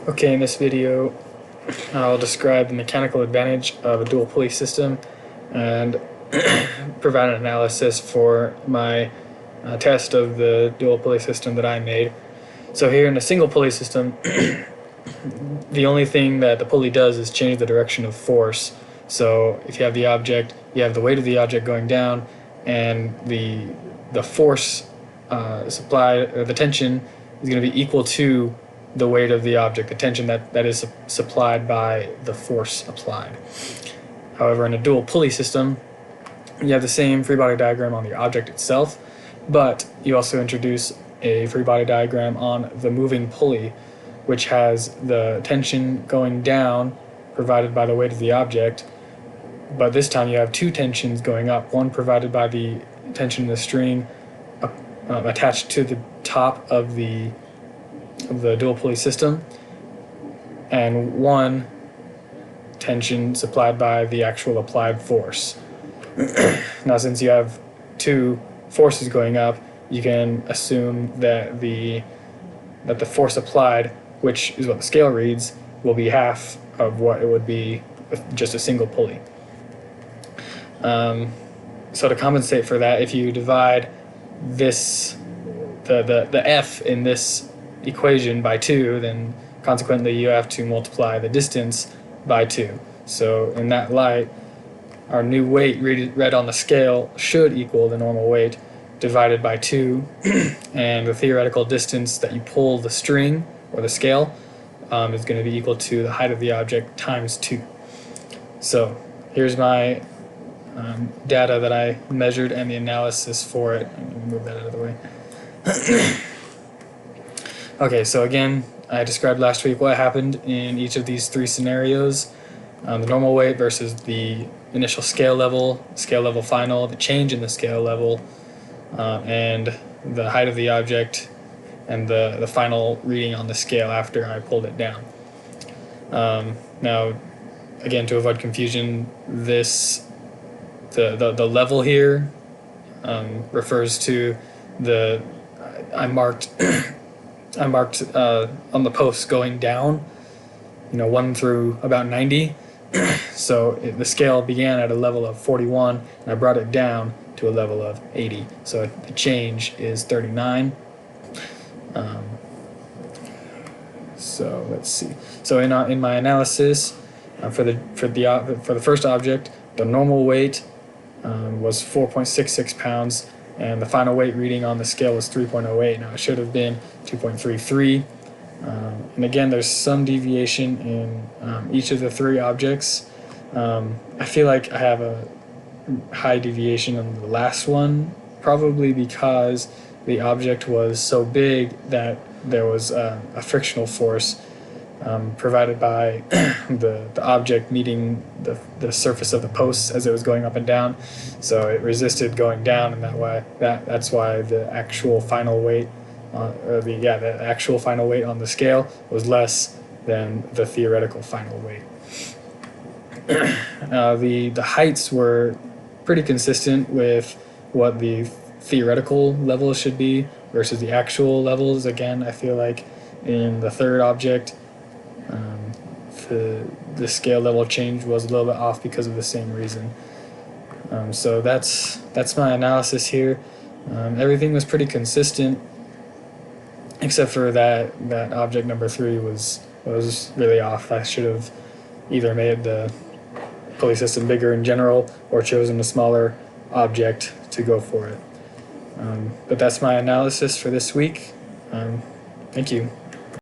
Okay, in this video, I'll describe the mechanical advantage of a dual pulley system and provide an analysis for my test of the dual pulley system that I made. So here in a single pulley system, the only thing that the pulley does is change the direction of force. So if you have the object, you have the weight of the object going down, and the force supplied, or the tension, is going to be equal to the weight of the object, the tension that is supplied by the force applied. However, in a dual pulley system, you have the same free body diagram on the object itself, but you also introduce a free body diagram on the moving pulley, which has the tension going down provided by the weight of the object, but this time you have two tensions going up, one provided by the tension in the string attached to the top of the dual pulley system, and one tension supplied by the actual applied force. Now, since you have two forces going up, you can assume that the force applied, which is what the scale reads, will be half of what it would be with just a single pulley. So to compensate for that, if you divide this the F in this equation by 2, then consequently you have to multiply the distance by 2. So in that light, our new weight read on the scale should equal the normal weight divided by 2, and the theoretical distance that you pull the string or the scale is going to be equal to the height of the object times 2. So here's my data that I measured and the analysis for it. Let me move that out of the way. Okay, so again, I described last week what happened in each of these three scenarios. The normal weight versus the initial scale level final, the change in the scale level, and the height of the object, and the final reading on the scale after I pulled it down. Now, again, to avoid confusion, the level here refers to I marked on the posts going down, 1 through about 90. So the scale began at a level of 41, and I brought it down to a level of 80. So the change is 39. So let's see. So in my analysis for the first object, the normal weight was 4.66 pounds, and the final weight reading on the scale was 3.08. Now it should have been 2.33. And again, there's some deviation in each of the three objects. I feel like I have a high deviation on the last one, probably because the object was so big that there was a frictional force provided by the object meeting the surface of the posts as it was going up and down, so it resisted going down, and that's why the actual final weight the actual final weight on the scale was less than the theoretical final weight. The heights were pretty consistent with what the theoretical levels should be versus the actual levels. Again, I feel like in the third object, the scale level change was a little bit off because of the same reason. So that's my analysis here. Everything was pretty consistent, except for that object number 3 was really off. I should have either made the pulley system bigger in general or chosen a smaller object to go for it. But that's my analysis for this week. Thank you.